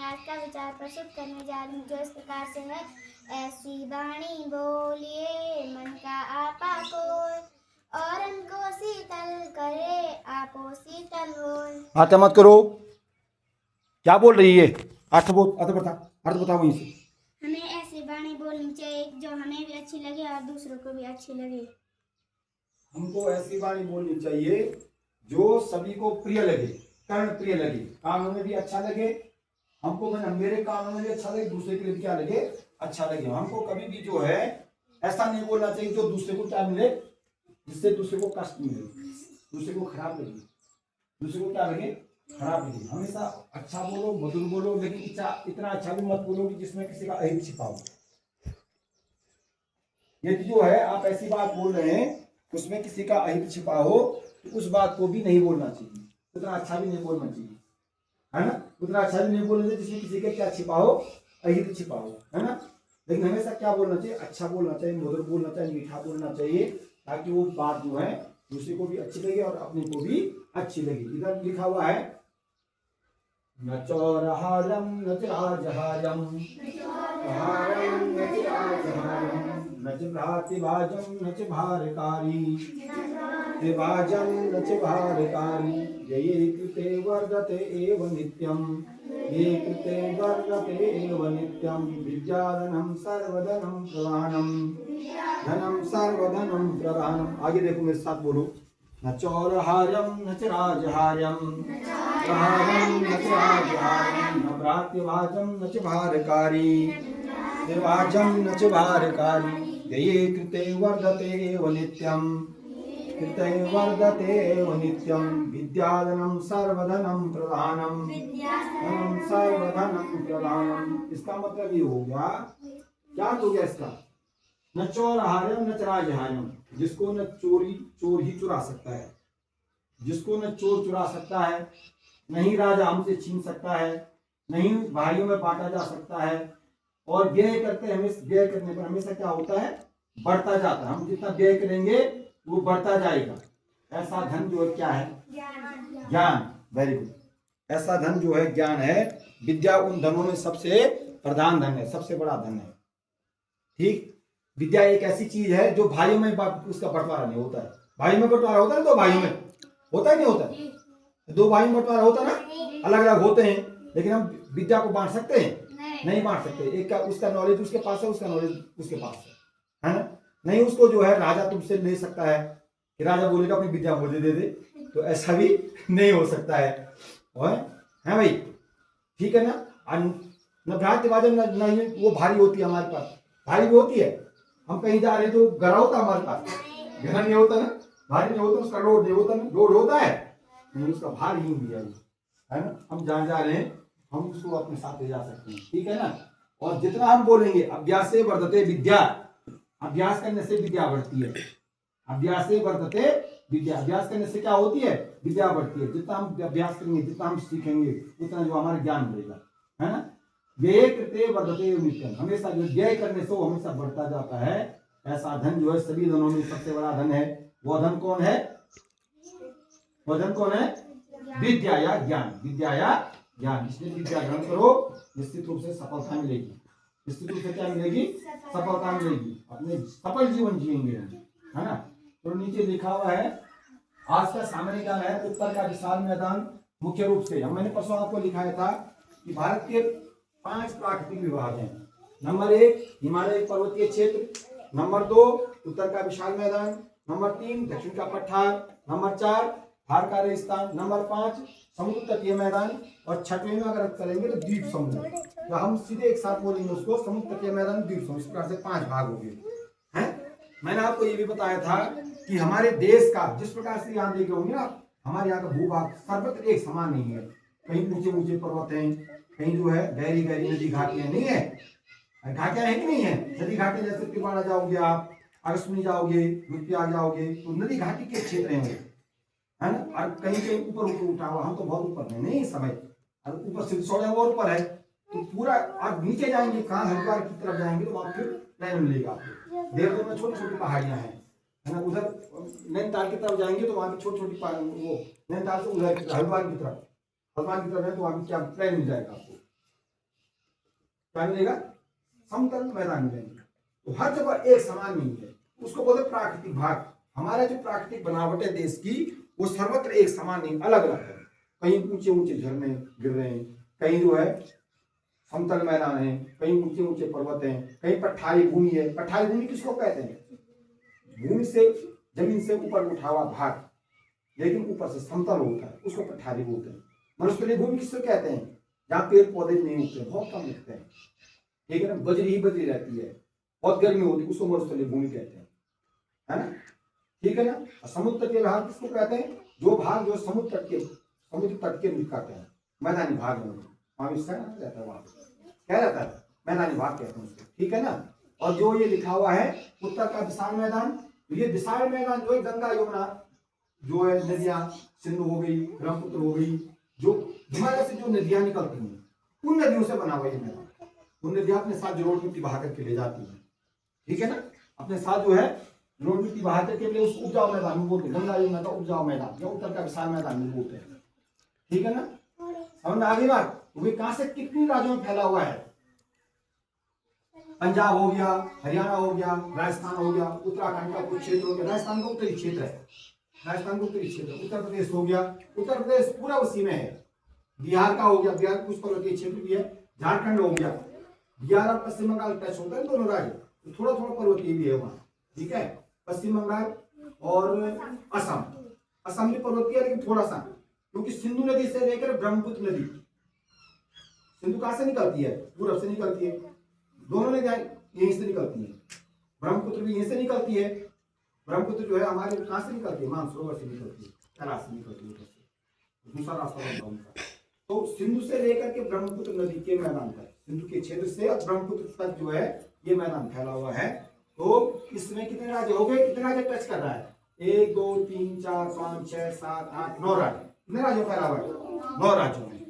आज का विचार प्रस्तुत करने जा रही हूँ जो इस प्रकार से है। ऐसी वाणी बोलिए मन का आपा कोय, और को शीतल करे आपो शीतल होय। आता मत करो। क्या बोल रही है? अर्थ बताओ वहीं से। हमें ऐसी वाणी बोलनी चाहिए जो हमें भी अच्छी लगे और दूसरों को भी अच्छी लगे। हमको ऐसी वाणी बोलनी चाहिए जो सभी को प्रिय लगे, कर्ण प्रिय लगे, कानों में भी अच्छा लगे। हमको मेरे कानों में भी अच्छा लगे, दूसरे के लिए क्या लगे, अच्छा लगे। हमको कभी भी जो है ऐसा नहीं बोलना चाहिए जो दूसरे को क्या मिले, जिससे दूसरे को कष्ट मिले, दूसरे को खराब लगे, दूसरे को क्या लगे, खराब लगे। हमेशा अच्छा बोलो, मधुर बोलो, लेकिन इतना अच्छा भी मत बोलो कि जिसमें किसी का अहित छिपा हो। यदि जो है आप ऐसी बात बोल रहे हैं उसमें किसी का अहित छिपा हो तो उस बात को भी नहीं बोलना चाहिए। उतना अच्छा भी नहीं बोलना चाहिए, है ना। उतना अच्छा भी नहीं बोलना चाहिए जिसमें किसी का क्या छिपा हो, अहित छिपा हो, है ना। लेकिन हमेशा क्या बोलना चाहिए, अच्छा बोलना चाहिए, मधुर बोलना चाहिए, मीठा बोलना चाहिए, ताकि वो बात जो है दूसरे को भी अच्छी लगे और अपने को भी अच्छी लगे। इधर लिखा हुआ है न चौरहारम न चिराजहारम, न च भ्रातिभाजं न च भारकारी, त्रिभाजं न च भारकारी, ये कृते वर्धते एव नित्यं, ये कृते वर्धते एव नित्यं, विद्याधनं सर्वधनं प्रधानम, धनम सर्वधनम प्रधानम। आगे देखो मेरे साथ बोलो। न चौरहार्यम न च राजहार्यम, प्रहारम न च राजहार्यम, न भ्रात्यभाजं न च भारकारी, निर्वाजं न च भारकारी, यये कृते वर्धते एव नित्यं, कृते वर्धते एव नित्यं, विद्याधनं सर्वधनं प्रधानम, धनं सर्वधनं प्रधानम। इसका मतलब ये हो गया, क्या हो गया इसका, न चौरहार्यम न च राजहार्यम, जिसको न चोर ही चुरा सकता है, जिसको न चोर चुरा सकता है, नहीं राजा हमसे छीन सकता है, नहीं भाइयों में बांटा जा सकता है, और व्यय व्यय करने पर हमेशा क्या होता है, बढ़ता जाता है। हम जितना व्यय करेंगे वो बढ़ता जाएगा। ऐसा धन जो है क्या है, ज्ञान। Very good. ऐसा धन जो है ज्ञान है। विद्या उन धनों में सबसे प्रधान धन है, सबसे बड़ा धन है। ठीक। विद्या एक ऐसी चीज है जो भाइयों में उसका बंटवारा नहीं होता है। भाई में बंटवारा होता है ना, दो भाइयों में होता है, नहीं होता है? दो भाई में बंटवारा होता है ना, अलग अलग होते हैं, लेकिन हम विद्या को बांट सकते हैं, नहीं बांट सकते। एक का उसका नॉलेज उसके पास है, उसका नॉलेज उसके पास है ना। नहीं उसको जो है राजा तुमसे ले सकता है कि राजा बोलेगा अपनी विद्या मुझे दे दे, तो ऐसा भी नहीं हो सकता है। और है भाई, ठीक है ना। न भ्रातृभाजन न वो भारी होती है हमारे पास, भारी भी होती है। हम कहीं जा रहे हैं तो गरा होता हमारे पास, गरा नहीं होता ना, भारी नहीं होता, उसका लोड नहीं होता ना, लोड होता है नहीं, उसका भार ही नहीं है ना। हम जहाँ जा रहे हैं हम उसको अपने साथ ले जा सकते हैं, ठीक है ना। और जितना हम बोलेंगे अभ्यास से वर्धते विद्या, अभ्यास करने से विद्या बढ़ती है। अभ्यास से वर्धते विद्या, अभ्यास करने से क्या होती है, विद्या बढ़ती है। जितना हम अभ्यास करेंगे, जितना हम सीखेंगे, उतना जो हमारा ज्ञान बढ़ेगा, है ना। व्यय कृते वर्धते नित्यं, हमेशा जो व्यय करने से वो हमेशा बढ़ता जाता है। ऐसा धन जो है सभी धनों में सबसे बड़ा धन है। वो धन कौन है, वो धन कौन है, विद्या या ज्ञान, विद्या या ज्ञान। इसलिए विद्या ग्रहण करो, निश्चित रूप से सफलता मिलेगी, निश्चित रूप से क्या मिलेगी, सफलता मिलेगी, अपने सफल जीवन जिएंगे, है ना। तो नीचे लिखा हुआ है आज का सामान्य ज्ञान है उत्तर का विशाल मैदान। मुख्य रूप से मैंने परसों आपको लिखाया था कि भारत के 5 प्राकृतिक विभाग हैं। नंबर 1 हिमालय पर्वतीय क्षेत्र, नंबर 2 उत्तर का विशाल मैदान, नंबर 3 दक्षिण का पठार, नंबर 4 थार का रेगिस्तान, नंबर 5 समुद्र तटीय मैदान, और छठवें में अगर करेंगे तो द्वीप समूह। तो हम सीधे एक साथ बोलेंगे उसको, समुद्र तटीय मैदान, द्वीप समूह। इस प्रकार से 5 भाग हो गए हैं। मैंने आपको ये भी बताया था कि हमारे देश का जिस प्रकार से यहाँ देखे होंगे ना, हमारे यहाँ का भूभाग सर्वत्र एक समान नहीं है। कहीं ऊंचे ऊंचे पर्वत हैं, कहीं जो है गहरी गहरी नदी घाटियां नहीं है, घाटियां है कि नहीं है। नदी घाटी जैसे तिवाड़ा जाओगे आप, अगस्ती जाओगे, रुपया जाओगे, तो नदी घाटी के क्षेत्र हैं, है ना। और कहीं कहीं ऊपर ऊपर उठा हुआ, हम तो बहुत ऊपर में नहीं इस समय, और ऊपर से सोलह और ऊपर है, तो पूरा आप नीचे जाएंगे, कहाँ हरिद्वार की तरफ जाएंगे तो वहां फिर प्लेन मिलेगा आपको। देहरादून में छोटी छोटी पहाड़ियां हैं, है ना। उधर नैनीताल की तरफ जाएंगे तो वहां की छोटी छोटी वो नैनीताल से उधर हरिद्वार की तरफ है, तो वहां क्या प्लेन मिल जाएगा आपको। क्या मिलेगा? समतल मैदान मिलेंगे। तो हर जगह एक समान नहीं है, उसको बोलते प्राकृतिक भाग। हमारा जो प्राकृतिक बनावट है देश की, वो सर्वत्र एक समान नहीं, अलग अलग है। कहीं ऊंचे ऊंचे झरने गिर रहे हैं, कहीं जो है समतल मैदान है, कहीं ऊंचे ऊंचे पर्वत हैं, कहीं पठारी भूमि है। पठारी भूमि किसको कहते हैं? भूमि से, जमीन से ऊपर उठा हुआ भाग, लेकिन ऊपर से समतल होता है, उसको पठारी बोलते हैं। मरुस्थलीय भूमि किसको कहते हैं? जहाँ पेड़ पौधे नहीं उगते, बहुत कम उगते हैं, ठीक है ना, बजरी ही बजरी रहती है, बहुत गर्मी होती है, उसको मरुस्थलीय भूमि कहते हैं, है ना, ठीक है ना। समुद्र तटीय भाग किसको कहते हैं? जो भाग जो समुद्र तट के निकलते हैं, मैदानी भाग में रहता है, वहां क्या रहता है? मैदानी भाग कहते हैं उसको, ठीक है ना। और जो ये लिखा हुआ है उत्तर का विशाल मैदान, तो ये विशाल मैदान जो है गंगा यमुना जो है, नदियां, सिंधु हो गई, ब्रह्मपुत्र हो गई, जो हिमालय से जो नदियां निकलती हैं, उन नदियों से बना हुआ ये मैदान। उन नदियां अपने साथ जलोढ़ मिट्टी बहा करके ले जाती है, ठीक है ना, अपने साथ जो है जलोढ़ मिट्टी बहा करके ले, उस उपजाऊ मैदान में बोलते हैं, गंगा यमुना का उपजाऊ मैदान या उत्तर का विशाल मैदान में बोलते हैं, ठीक है ना। समझ में आ गई बात? वे कहां से कितने राज्यों में फैला हुआ है? पंजाब हो गया, हरियाणा हो गया, राजस्थान हो गया, उत्तराखंड का कुछ क्षेत्र हो गया, राजस्थान का उत्तरी क्षेत्र है, राजस्थान का उत्तरी क्षेत्र, उत्तर प्रदेश हो गया, उत्तर प्रदेश पूरा उसी में है, बिहार का हो गया, बिहार कुछ पर्वतीय क्षेत्र भी है, झारखंड हो गया, बिहार और पश्चिम बंगाल टच होता है दोनों राज्य, तो थोड़ा थोड़ा पर्वतीय भी है वहाँ, ठीक है। पश्चिम बंगाल और असम भी पर्वतीय है, लेकिन थोड़ा सा, क्योंकि सिंधु नदी से लेकर ब्रह्मपुत्र नदी, सिंधु कहां से निकलती है? पूरब से निकलती है, दोनों नदियां यहीं से निकलती है, ब्रह्मपुत्र भी यहीं से निकलती है। ब्रह्मपुत्र जो है हमारे कहां से निकलती है? मानसरोवर से निकलती है, कैलाश से निकलती है, दूसरा रास्ता बनता उनका। तो सिंधु से लेकर के ब्रह्मपुत्र नदी के मैदान तक, सिंधु के क्षेत्र से ब्रह्मपुत्र तक जो है ये मैदान फैला हुआ है। तो इसमें कितने राज्य हो गए? कितने राज्य टच कर रहा है? 1 2 3 4 5 6 7 8 9 राज्य। कितने राज्यों फैला हुआ है? 9 राज्यों में।